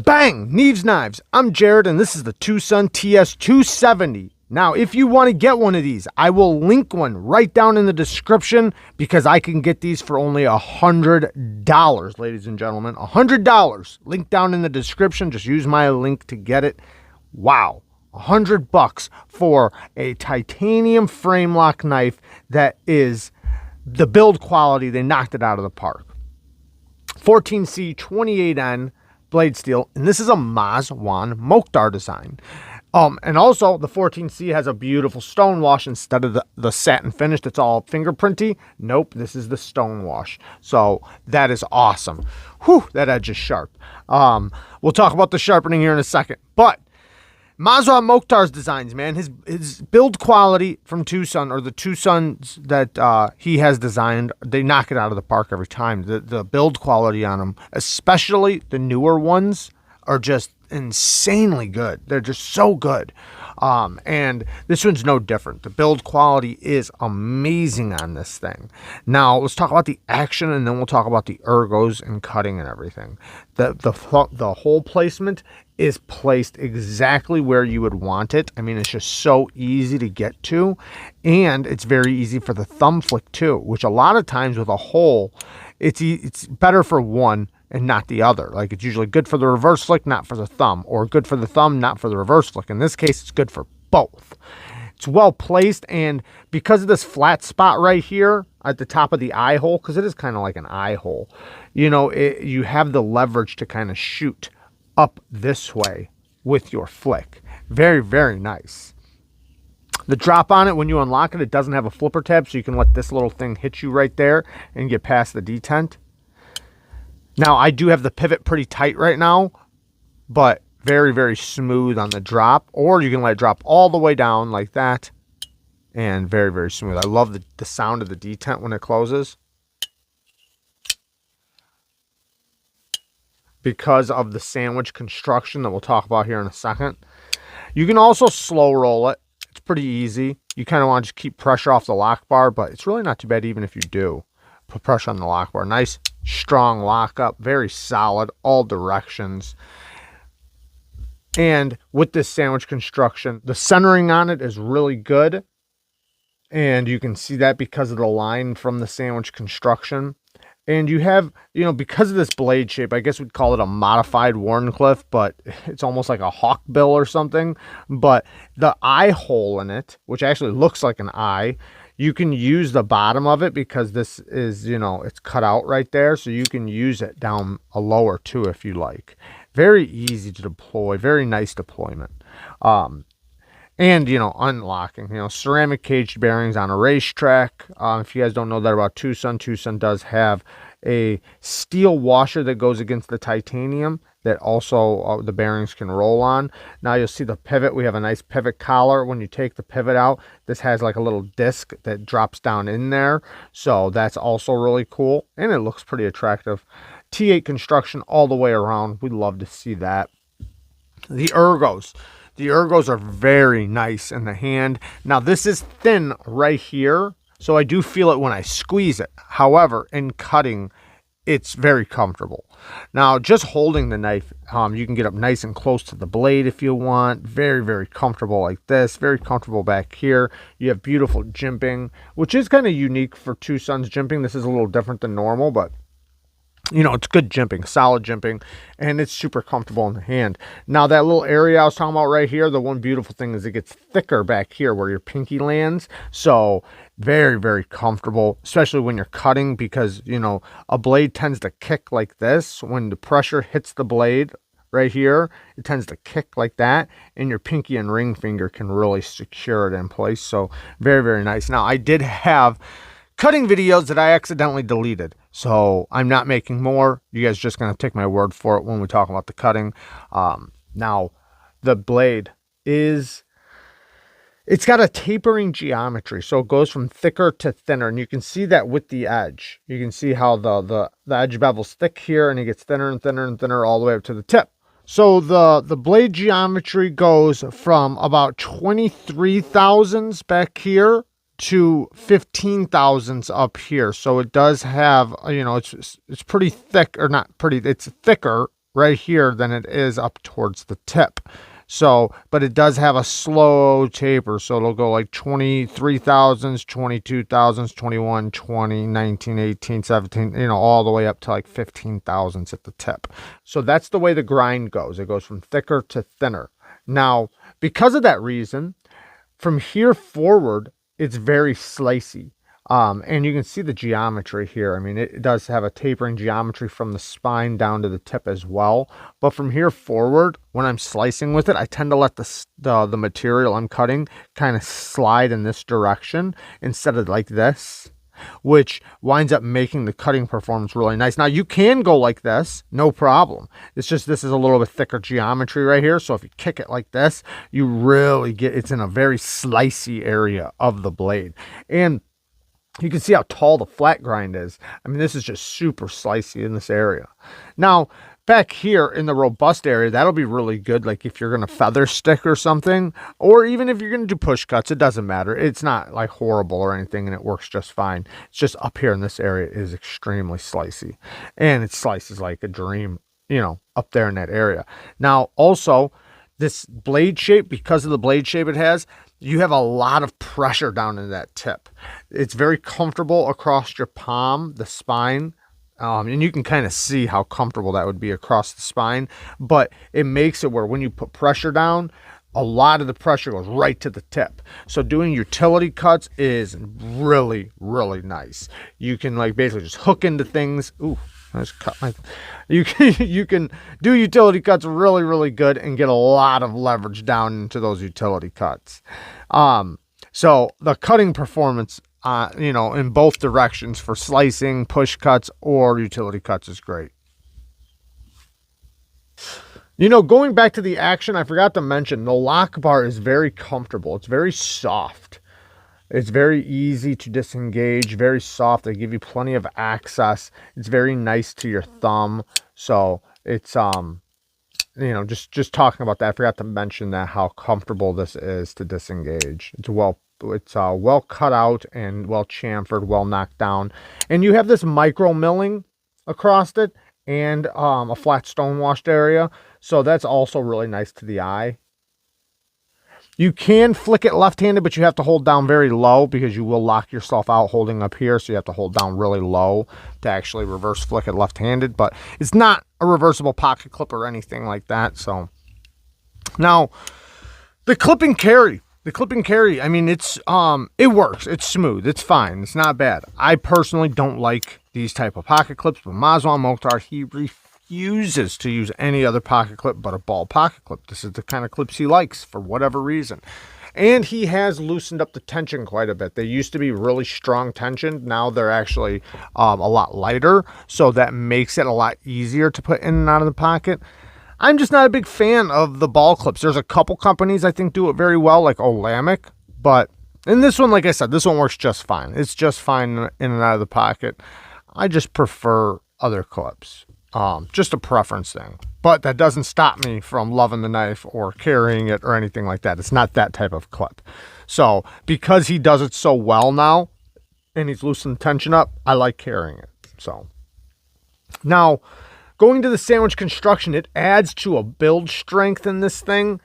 Bang! Neeves Knives. I'm Jared, and this is the Twosun Ts270. Now, if you want to get one of these, I will link one right down in the description because I can get these for only $100, ladies and gentlemen. $100. Link down in the description. Just use my link to get it. Wow. $100 for a titanium frame lock knife that is the build quality. They knocked it out of the park. 14C 28N blade steel, and this is a Mazwan Mohktar design. And also the 14C has a beautiful stone wash instead of the satin finish that's all fingerprinty. Nope, this is the stone wash. So that is awesome. Whew, that edge is sharp. We'll talk about the sharpening here in a second, but Mazwan Mohktar's designs, man, his build quality from Twosun, or the Twosuns that he has designed, they knock it out of the park every time. The build quality on them, especially the newer ones, are just insanely good. They're just so good. And this one's no different. The build quality is amazing on this thing. Now let's talk about the action, and then we'll talk about the ergos and cutting and everything. The hole placement is placed exactly where you would want it. I mean, it's just so easy to get to, and it's very easy for the thumb flick too, which a lot of times with a hole, it's better for one and not the other. Like, it's usually good for the reverse flick, not for the thumb, or good for the thumb, not for the reverse flick. In this case, it's good for both. It's well placed, and because of this flat spot right here at the top of the eye hole, because it is kind of like an eye hole, you know, you have the leverage to kind of shoot up this way with your flick. Very, very nice. The drop on it, when you unlock it, it doesn't have a flipper tab, so you can let this little thing hit you right there and get past the detent. Now, I do have the pivot pretty tight right now, but very, very smooth on the drop. Or you can let it drop all the way down like that, and very, very smooth. I love the sound of the detent when it closes, because of the sandwich construction that we'll talk about here in a second. You can also slow roll it. It's pretty easy. You kind of want to just keep pressure off the lock bar, but it's really not too bad even if you do put pressure on the lock bar. Nice, strong lockup, very solid, all directions. And with this sandwich construction, the centering on it is really good. And you can see that because of the line from the sandwich construction. And you have, you know, because of this blade shape, I guess we'd call it a modified Wharncliffe, but it's almost like a hawk bill or something. But the eye hole in it, which actually looks like an eye, you can use the bottom of it because this is, you know, it's cut out right there. So you can use it down a lower too if you like. Very easy to deploy, very nice deployment. And, you know, unlocking, you know, ceramic caged bearings on a racetrack. If you guys don't know that about Twosun, Twosun does have a steel washer that goes against the titanium that also the bearings can roll on. Now you'll see the pivot. We have a nice pivot collar. When you take the pivot out, this has like a little disc that drops down in there. So that's also really cool, and it looks pretty attractive. T8 construction all the way around. We'd love to see that. The ergos. The ergos are very nice in the hand. Now this is thin right here, so I do feel it when I squeeze it. However, in cutting, it's very comfortable. Now, just holding the knife, you can get up nice and close to the blade if you want. Very, very comfortable like this. Very comfortable back here. You have beautiful jimping, which is kind of unique for Twosun's jimping. This is a little different than normal, but you know, it's good jimping, solid jimping, and it's super comfortable in the hand. Now, that little area I was talking about right here, the one beautiful thing is it gets thicker back here where your pinky lands. So very, very comfortable, especially when you're cutting, because, you know, a blade tends to kick like this. When the pressure hits the blade right here, it tends to kick like that, and your pinky and ring finger can really secure it in place. So very, very nice. Now, I did have cutting videos that I accidentally deleted, so I'm not making more. You guys are just going to take my word for it when we talk about the cutting. Now, the blade is, it's got a tapering geometry, so it goes from thicker to thinner, and you can see that with the edge. You can see how the edge bevel's thick here, and it gets thinner and thinner and thinner all the way up to the tip. So the blade geometry goes from about 23 thousandths back here to 15 thousandths up here. So it does have, you know, it's pretty thick, or not pretty, it's thicker right here than it is up towards the tip. So, but it does have a slow taper. So it'll go like 23 thousandths, 22 thousandths, 21, 20, 19, 18, 17, you know, all the way up to like 15 thousandths at the tip. So that's the way the grind goes. It goes from thicker to thinner. Now, because of that reason, from here forward, it's very slicey. And you can see the geometry here. I mean, it does have a tapering geometry from the spine down to the tip as well. But from here forward, when I'm slicing with it, I tend to let the material I'm cutting kind of slide in this direction instead of like this, which winds up making the cutting performance really nice. Now, you can go like this, no problem. It's just this is a little bit thicker geometry right here. So if you kick it like this, you really get, it's in a very slicey area of the blade. And you can see how tall the flat grind is. I mean, this is just super slicey in this area. Now, back here in the robust area, that'll be really good. Like if you're going to feather stick or something, or even if you're going to do push cuts, it doesn't matter. It's not like horrible or anything, and it works just fine. It's just up here in this area is extremely slicey, and it slices like a dream, you know, up there in that area. Now, also, this blade shape, because of the blade shape it has, you have a lot of pressure down in that tip. It's very comfortable across your palm, the spine, and you can kind of see how comfortable that would be across the spine, but it makes it where when you put pressure down, a lot of the pressure goes right to the tip. So doing utility cuts is really, really nice. You can like basically just hook into things. Ooh, I just cut my, you can do utility cuts really, really good and get a lot of leverage down into those utility cuts. So the cutting performance, you know, in both directions for slicing, push cuts, or utility cuts is great. You know, going back to the action, I forgot to mention the lock bar is very comfortable. It's very soft. It's very easy to disengage, very soft. They give you plenty of access. It's very nice to your thumb. So it's, you know, just talking about that, I forgot to mention that, how comfortable this is to disengage. It's well cut out and well chamfered, well knocked down. And you have this micro milling across it and a flat stone washed area. So that's also really nice to the eye. You can flick it left-handed, but you have to hold down very low because you will lock yourself out holding up here. So you have to hold down really low to actually reverse flick it left-handed. But it's not a reversible pocket clip or anything like that. So now the clip and carry. The clip and carry, I mean, it's it works. It's smooth. It's fine. It's not bad. I personally don't like these type of pocket clips, but Mazwan Mohktar, he refuses to use any other pocket clip but a ball pocket clip. This is the kind of clips he likes for whatever reason. And he has loosened up the tension quite a bit. They used to be really strong tension. Now they're actually a lot lighter. So that makes it a lot easier to put in and out of the pocket. I'm just not a big fan of the ball clips. There's a couple companies I think do it very well, like Olamic. But in this one, like I said, this one works just fine. It's just fine in and out of the pocket. I just prefer other clips. Just a preference thing. But that doesn't stop me from loving the knife or carrying it or anything like that. It's not that type of clip. So because he does it so well now and he's loosened the tension up, I like carrying it. So now going to the sandwich construction, it adds to a build strength in this thing.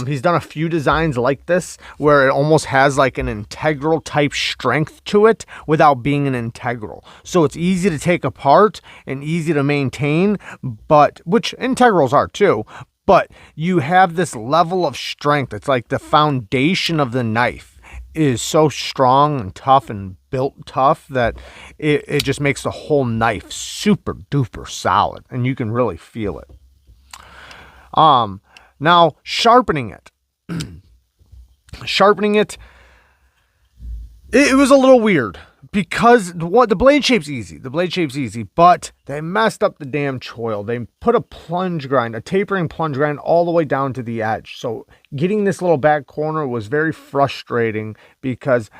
He's done a few designs like this where it almost has like an integral type strength to it without being an integral. So it's easy to take apart and easy to maintain, but which integrals are too. But you have this level of strength. It's like the foundation of the knife is so strong and tough and built tough that it just makes the whole knife super duper solid, and you can really feel it. Now, sharpening it. Sharpening it, it was a little weird because the blade shape's easy. The blade shape's easy, but they messed up the damn choil. They put a plunge grind, a tapering plunge grind all the way down to the edge. So getting this little back corner was very frustrating because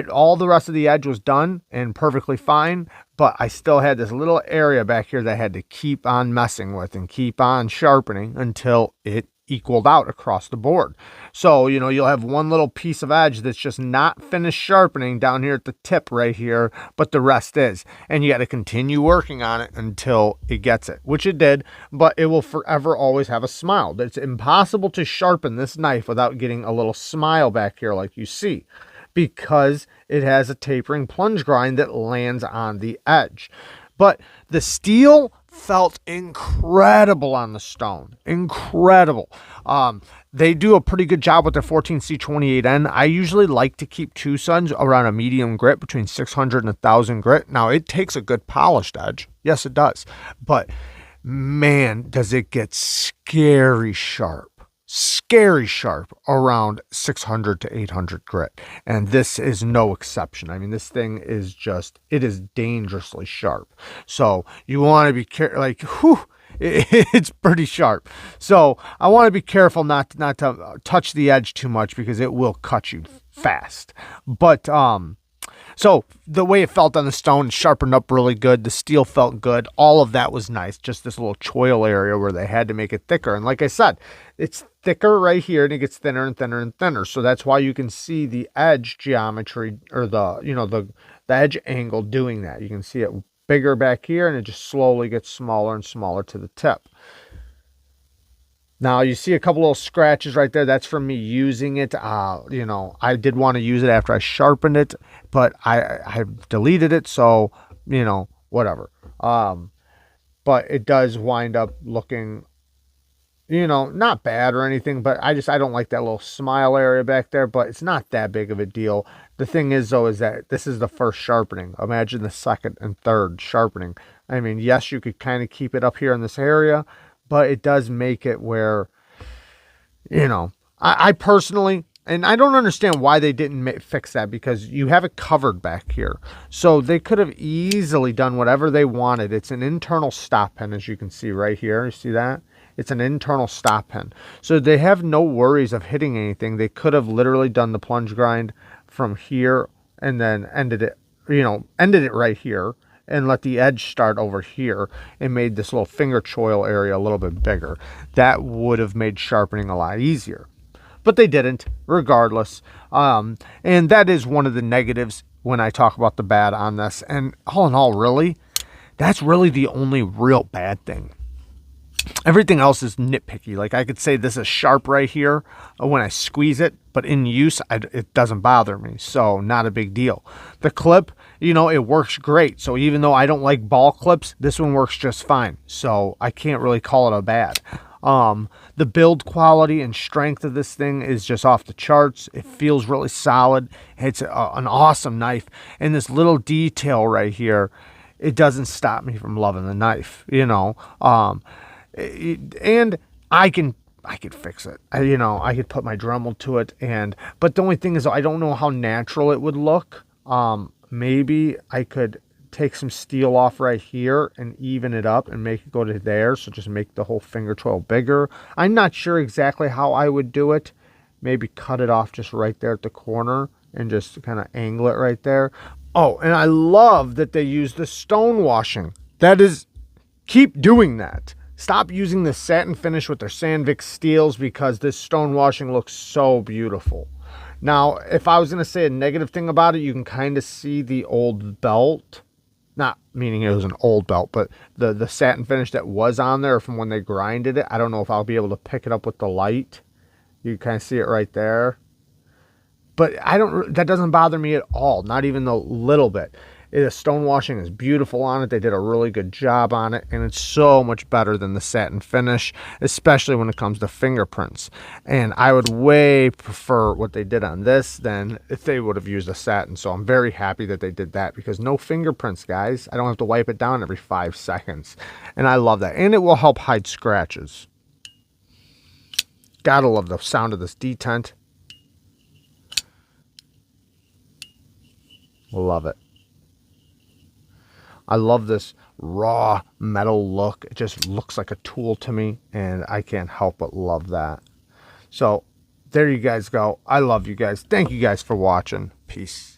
all the rest of the edge was done and perfectly fine, but I still had this little area back here that I had to keep on messing with and keep on sharpening until it equaled out across the board. So, you know, you'll have one little piece of edge that's just not finished sharpening down here at the tip right here, but the rest is. And you got to continue working on it until it gets it, which it did, but it will forever always have a smile. It's impossible to sharpen this knife without getting a little smile back here like you see, because it has a tapering plunge grind that lands on the edge. But the steel felt incredible on the stone. Incredible. They do a pretty good job with their 14C28N. I usually like to keep Twosuns around a medium grit, between 600 and 1000 grit. Now, it takes a good polished edge. Yes, it does. But man, does it get scary sharp. Scary sharp around 600 to 800 grit, and this is no exception. I mean, this thing is just, it is dangerously sharp. So you want to be careful, like, whew, it's pretty sharp. So I want to be careful not to touch the edge too much, because it will cut you fast. But so the way it felt on the stone, it sharpened up really good. The steel felt good. All of that was nice. Just this little choil area where they had to make it thicker. And like I said, it's thicker right here, and it gets thinner and thinner and thinner. So that's why you can see the edge geometry, or the, you know, the edge angle doing that. You can see it bigger back here, and it just slowly gets smaller and smaller to the tip. Now, you see a couple little scratches right there. That's from me using it. You know, I did want to use it after I sharpened it, but I deleted it. So, you know, whatever. But it does wind up looking, you know, not bad or anything, but I don't like that little smile area back there, but it's not that big of a deal. The thing is, though, is that this is the first sharpening. Imagine the second and third sharpening. I mean, yes, you could kind of keep it up here in this area, but it does make it where, you know, I personally, and I don't understand why they didn't fix that, because you have it covered back here. So they could have easily done whatever they wanted. It's an internal stop pin, as you can see right here. You see that? It's an internal stop pin. So they have no worries of hitting anything. They could have literally done the plunge grind from here and then ended it right here, and let the edge start over here and made this little finger choil area a little bit bigger. That would have made sharpening a lot easier. But they didn't, regardless. And that is one of the negatives when I talk about the bad on this. And all in all, really, that's really the only real bad thing. Everything else is nitpicky. Like, I could say this is sharp right here when I squeeze it, but in use, it doesn't bother me. So not a big deal. The clip, you know, it works great. So even though I don't like ball clips, this one works just fine. So I can't really call it a bad. The build quality and strength of this thing is just off the charts. It feels really solid. It's an awesome knife. And this little detail right here, it doesn't stop me from loving the knife, you know. And I could fix it. You know, I could put my Dremel to it, but the only thing is, I don't know how natural it would look. Maybe I could take some steel off right here and even it up and make it go to there. So just make the whole finger choil bigger. I'm not sure exactly how I would do it. Maybe cut it off just right there at the corner and just kind of angle it right there. Oh, and I love that they use the stone washing. That is, keep doing that. Stop using the satin finish with their Sandvik steels, because this stone washing looks so beautiful. Now, if I was going to say a negative thing about it, you can kind of see the old belt. Not meaning it was an old belt, but the satin finish that was on there from when they grinded it. I don't know if I'll be able to pick it up with the light. You kind of see it right there. But that doesn't bother me at all. Not even a little bit. The stone washing is beautiful on it. They did a really good job on it, and it's so much better than the satin finish, especially when it comes to fingerprints. And I would way prefer what they did on this than if they would have used a satin. So I'm very happy that they did that, because no fingerprints, guys. I don't have to wipe it down every 5 seconds. And I love that. And it will help hide scratches. Gotta love the sound of this detent. Love it. I love this raw metal look. It just looks like a tool to me, and I can't help but love that. So there you guys go. I love you guys. Thank you guys for watching. Peace.